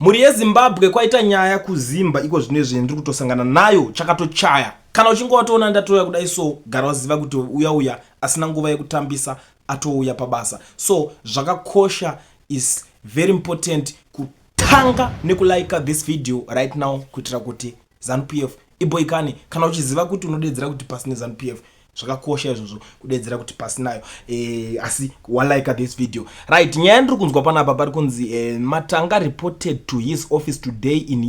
Muri yeZimbabwe kwaita nyaya kuzimba iko zvinezvi ndiri kutosangana nayo chakatochaya. Kana uchingotoona ndatoya kudai so gara uziva kuti uya asina nguva yekutambisa atouya pabasa. So zvakakosha is very important kutanga nekulike this video right now kuitira kuti ZANU-PF iboikane. Kana uchiziva kuti unodedzera kuti pasine ZANU-PF zvakakosha izvozvo kudedzera kuti pasinayo asi walike this video right. Nyaya ndiri kunzwa panapa pari kunzi Matanga reported to his office today in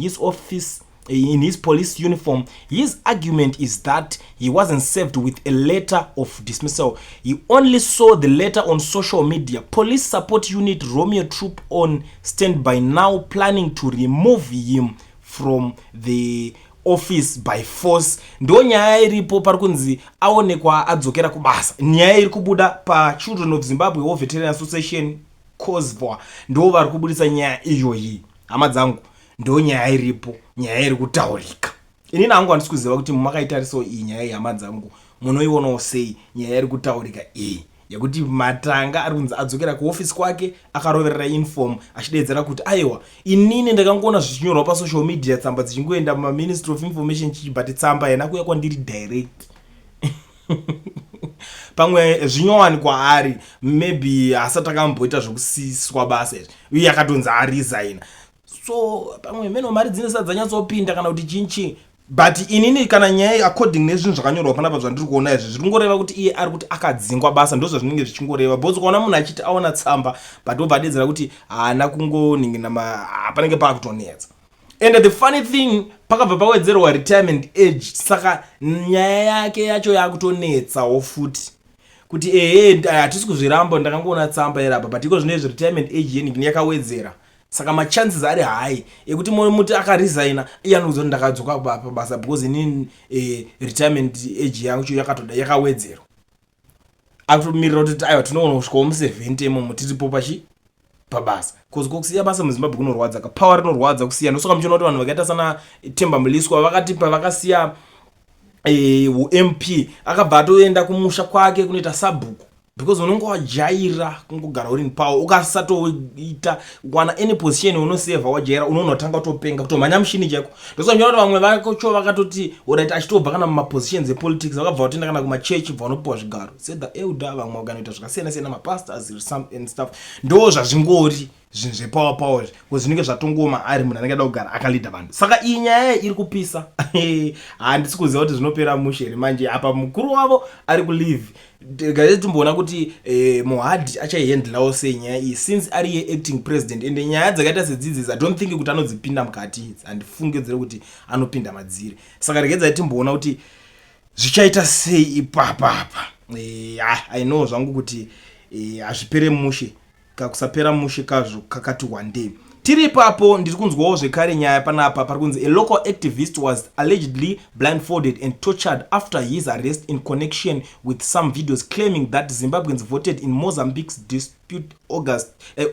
his police uniform. His argument is that he wasn't served with a letter of dismissal. He only saw the letter on social media. Police support unit Romeo troop on standby now, planning to remove him from the office by force. Ndo nyaya iripo pari kunzi aonekwa adzokera kubasa. Nyaya iri kubuda pa Children of Zimbabwe War Veteran Association COSVA. Ndo vari kubudisa nyaya iyoyi. Hama dzangu, ndo nyaya iripo, nyaya iri kutaurika. Inini hangu handisi kuziva kuti makaitarisawo iyi nyaya iyi. Hama dzangu, munoionawo sei nyaya iri kutaurika iyi yekuti Matanga ari kunzi adzokera kuofisi kwake akaroverera uniform achidedzera kuti aiwa inini ndakangoona zvichinyorwa pa social media tsamba dzichingoenda kuma Ministry of Information chichibati tsamba yana kuya kwandiri direct. Pamwe zvinyowani kwaari maybe asati akamboita zvokusiswa basa izvi uye akatonzi aresign. So pamwe meno mari dzine sadzanyatsopinda kana kuti chinchi. But inini kana nyaya according nezvinhu zvakanyorwa panapa zvandiri kuona izvi zviri kungoreva kuti iye ari kuti akadzingwa basa. Ndozvo zvinenge zvichingoreva because ukaona munhu achiti aona tsamba but obva adedzera kuti haana kungoningina panenge paakutonetsa. And the funny thing pakabva pawedzerwa retirement age saka nyaya yake yacho yakutonetsawo futi kuti hatisi kuzviramba ndakangoona tsamba irapa but iko zvinezvi retirement age yeningi yakawedzera. Saka machances ari high ekuti muti akaresigna iye anokuti ndakadzoka pabasa because inini retirement age yangu yakatoda yakawedzerwa. Akutomirira kuti aiwa tinoona kusvikawo mu70 imomo tiripo pabasa. Because kokusiya basa muZimbabwe kunorwadza, kapawa rinorwadza kusiya. Ndosoka muchiona kuti vanhu vakaita sana Temba Muliswa vakati pavakasiya MP akabva atoenda kumusha kwake kunoita sabhuku. Because unongo wajaira kungogara uri pawo ukasatoita wana any position unoseva wajaira unonotanga kutopenga kutomanya mushini chako. Ndoso nyora vamwe vakocho vakatoti uraita achitobva kana muma positions e politics vakabva utenda kana kuma church bva unopiwa zvigaro. Said the elder vamwe vakanoita zvakasiyana siyana mapastors some and stuff. Ndo zvazvingori zvinhu zvepower zvinenge zvatongoma ari munhu anenge ada kugara akalida vanhu. Saka iyi nyaya iri kupisa. Handisi kuziva kuti zvinopera mushere manje apa mukuru wavo ari kulive. Gazeti mbona kuti Mohadi achahandlawo sei nyaya iyi since ari acting president and nyaya dzakaita sedzidzisi I don't think kuti anodzipinda mukati handifungidzire kuti anopinda madziri. Saka regedza timbona kuti zvichaita sei ipapa. I know zvangu kuti hazvipere mushe kakusapera mushe kazvo kakati one day. Tiri papo ndiri kunzwawo zvekare nyaya panapa pari kunzi a local activist was allegedly blindfolded and tortured after his arrest in connection with some videos claiming that Zimbabweans voted in Mozambique's dispute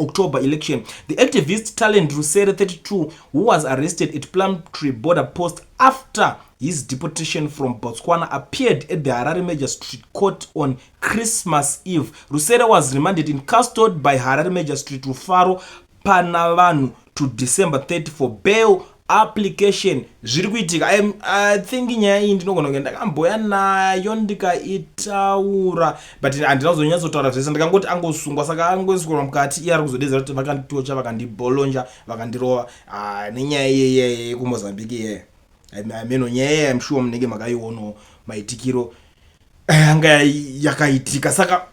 October election. The activist Talent Rusere 32 who was arrested at Plumtree border post after his deportation from Botswana appeared at the Harare Magistrate Court on Christmas Eve. Rusere was remanded in custody by Harare Magistrate Rufaro Panavanhu to December 30 for bail application. Zviri kuitika I think nyaya iyi ndinogona kuti ndakamboya nayo ndikaitaura but handina kuzonyatsotaura zvese ndakangoti angosungwa saka angosungwa mukati iye ari kuzodedzera kuti vakanditocha vakandibolonja vakandirova nenyaya iyeye kuMozambique iyeye. Meno nyaya I'm sure munenge makaionawo maitikiro anga yakaitika. Saka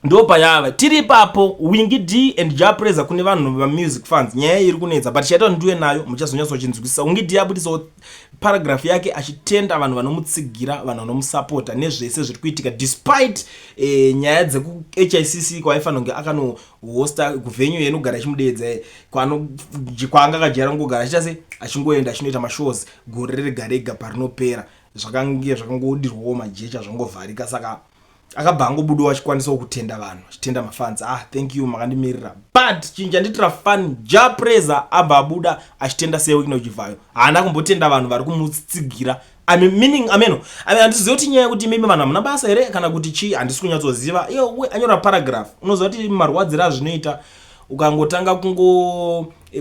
ndo payava tiri papo Winky D and Prayzah kune vanhu va music fans nyaya iri kunetsa but chaita ndiwe nayo muchazonyatso chinzwisa. Winky D abudisa paragraph yake achitenda vanhu vanomutsigira vanhu vanomusupporta nezvese zviri kuitika despite nyaya dzeku HICC kwaifana kunge akano hosta kuvenue yenogara chimudedza kwaanga akajara ngogara achitase achingoenda achinoita mashows gore rega rega parinopera zvakangodirwawo majecha zvangovharika. Saka akabva angobudawo achikwanisawo kutenda vanhu achitenda mafans thank you makandimirira but chinja nditira fan Prayzah abva abuda achitenda sewe kino Chivayo haana kumbotenda vanhu vari kumutsigira. Meaning ameno handizivi kuti nyaya kuti maybe vanhu hamuna basa here kana kuti chii handisi kunyatsoziva. Iyo anyora paragraph unoziva kuti marwadziro azvinoita ukangotanga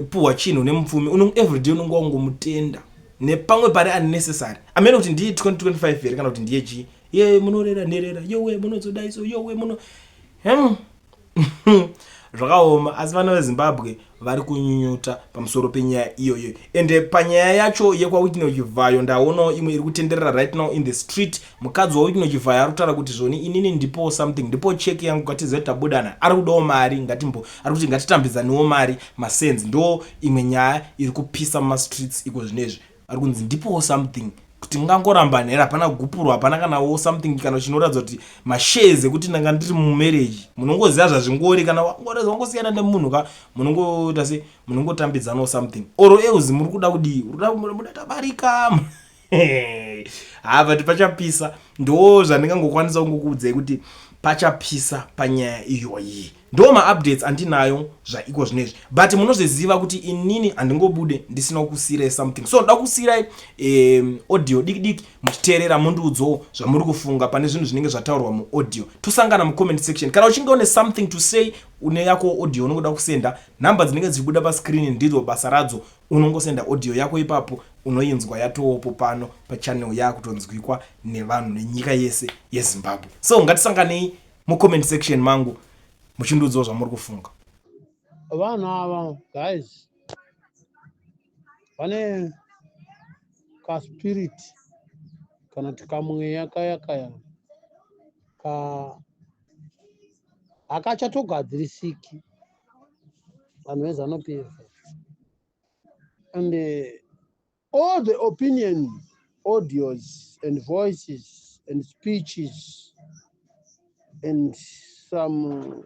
puwa chinhu nemupfumi everyday unonga ungomutenda nepamwe pari unnecessary amene kuti ndiye 2025 here kana kuti ndiye chi ye munorera nerera yowe munozodaiso yowe muno zvakaoma. Asi vana vezimbabwe vari kunyunyuta pamusoro penyaya iyoyo, ende panyaya yacho yekwaWinky Chivayo ndaona imwe iri kutenderera right now in the street. Mukadzi waWinky Chivayo ari kutaura kuti zvoni inini ndipo something, ndipo cheki yangu katizvetabudana ari kudawo mari, ngatimbo ari kuti ngatitambidzaniwo mari masenzi. Ndo imwe nyaya iri kupisa mumastreets iko zvinezvi, ari kunzi ndipo something kuti ngangoramba nhera, hapana gupurwa, hapana kanawo something kana chinoratidza kuti mashares ekuti ndanga ndiri mumarriage. Munongoziva zvazvingori kana wangosiyana nemunhu ka munongota se munongotambidzanawo something, oro euzi muri kuda kudii, muda tabarika but pachapisa. Ndo zvandingangokwanisa kungokuudzai kuti pachapisa panyaya iyoyi. Ndo maupdates andinayo zvaiko zvinezvi, but munozviziva kuti inini handingobude ndisina kusiyirai something. So ndoda kusiyirai audio diki muchiteerera mundiudzawo zvamuri kufunga pane zvinhu zvinenge zvataurwa muaudio. Tosangana mucomment section. Kana uchinge une something to say une yako audio unongoda kusenda, namba dzinenge dzichibuda pascreen ndidzo basa radzo. Unongosenda audio yako ipapo, unoinzwa yatowopo pano pachannel yako tonzwikwa nevanhu nenyika yese yeZimbabwe. So ngatisanganei mucomment section mangu muchindiudzawo zvamuri kufunga. Vanhu ava guys vane kaspirit kana kuti kamweya kaya hakachatogadzirisiki vanhu veZANU-PF, and all the opinion audios and voices and speeches and some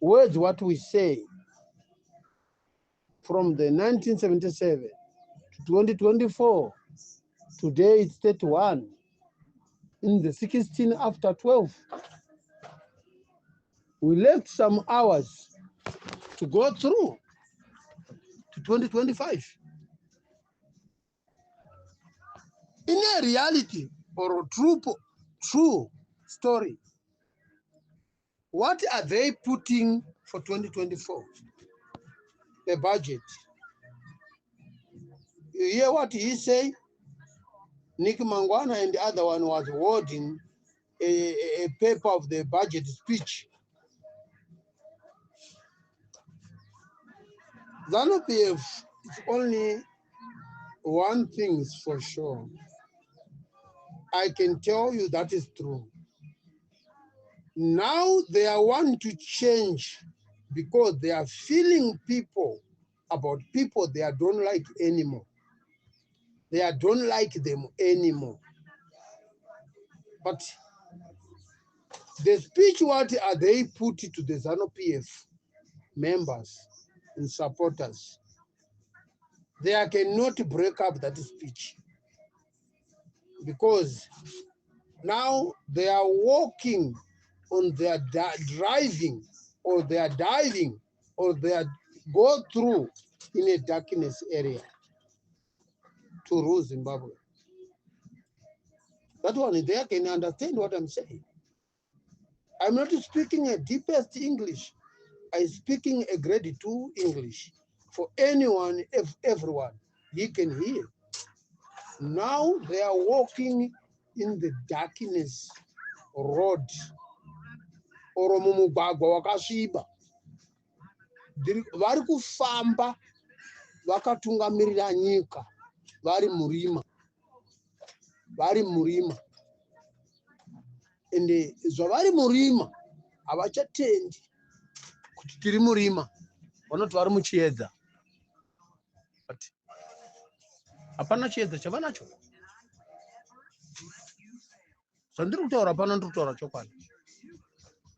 words what we say from the 1977 to 2024, today it's 31, in the 16 after 12. We left some hours to go through to 2025. In a reality or a true story, what are they putting for 2024? The budget. You hear what he say? Nick Mangwana and the other one was wording a paper of the budget speech. ZANU-PF is only one thing is for sure. I can tell you that is true. Now they are wanting to change because they are feeling people about people they don't like anymore. They don't like them anymore. But the speech, what are they put to the ZANU-PF members and supporters? They cannot break up that speech because now they are walking on their driving or they are diving or they are go through in a darkness area to rule Zimbabwe. That one they can understand what I'm saying. I'm not speaking a deepest English. I'm speaking a grade 2 English for anyone, everyone. He can hear. Now they are walking in the darkness road. Oro mumugwagwa wakasviba. Vari kufamba vakatungamirira nyika vari murima. Ende zvavari murima havachatendi kuti tiri murima, vanoti vari muchiedza. But hapana chiedza chavanacho. Zvandiri kutaura pano ndiri kutaura chokwadi.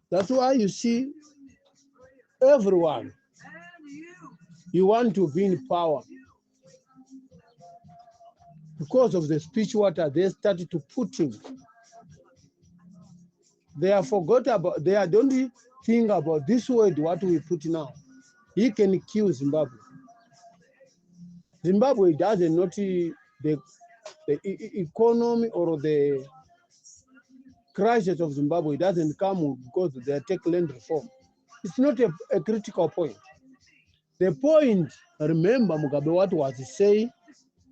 That's why you see everyone, you want to be in power. Because of the speech water they started to putting. They are forgot about, they don't think about this word, what we put now. He can kill Zimbabwe. Zimbabwe doesn't not the economy or the crisis of Zimbabwe doesn't come because they take land reform. It's not a critical point. The point, remember Mugabe what was saying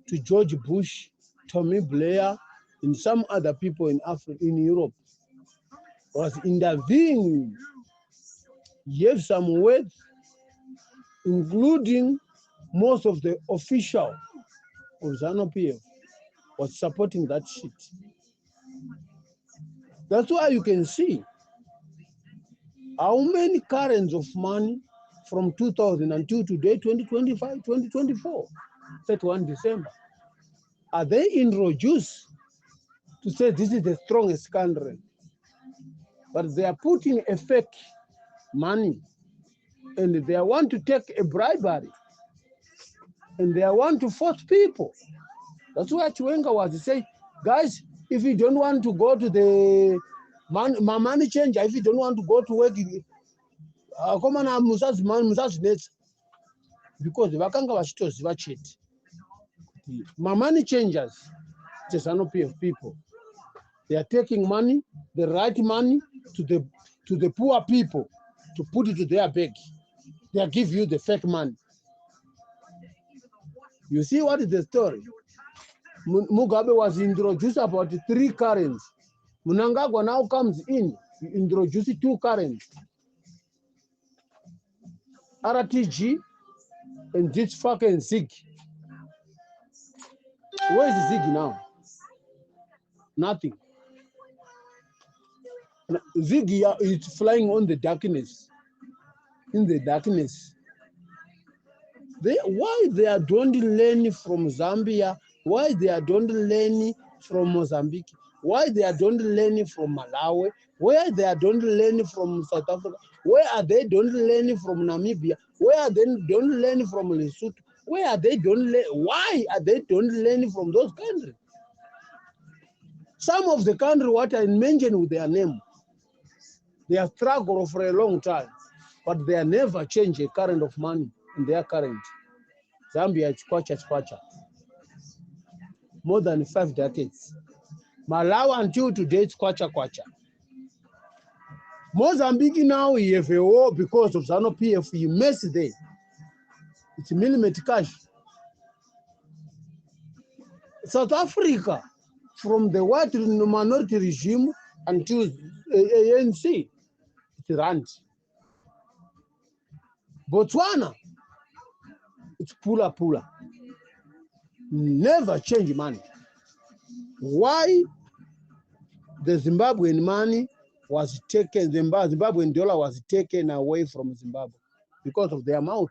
to George Bush, Tony Blair, and some other people in Africa, in Europe, was intervening. He gave some words, including most of the official of ZANU-PF was supporting that shit. That's why you can see how many currents of money from 2002 to today, 2025, 2024, 31 December, are they introduced to say this is the strongest country? But they are putting a fake money and they want to take a bribery and they want to force people. That's why Chiwenga was saying, guys, if you don't want to go to the money changer, if you don't want to go to work, come on, because the Vakanga was cheat. My money changers, the ZANU-PF people, they are taking money, the right money to the poor people to put it to their bag. They give you the fake money. You see what is the story? Mugabe was introduced about 3 currents. Mnangagwa now comes in, he introduces 2 currents. RTG and this fucking Zig. Where is Zig now? Nothing. Zig is flying on the darkness. In the darkness. Why they don't learn from Zambia? Why they don't learn from Mozambique? Why they don't learn from Malawi? Where they don't learn from South Africa? Where are they don't learn from Namibia? Where are they don't learn from Lesotho? Where are they don't learn? Why are they don't learn from those countries? Some of the countries what I mentioned with their name, they have struggled for a long time, but they have never changed a current of money in their current. Zambia is kwacha. More than 5 decades. Malawi until today it's kwacha. Mozambique now we have a war because of ZANU-PF. You mess there. It's millimeter cash. South Africa, from the white minority regime until ANC, it's rand. Botswana, it's pula. Never change money. Why the Zimbabwean money was taken, Zimbabwean dollar was taken away from Zimbabwe? Because of their mouth.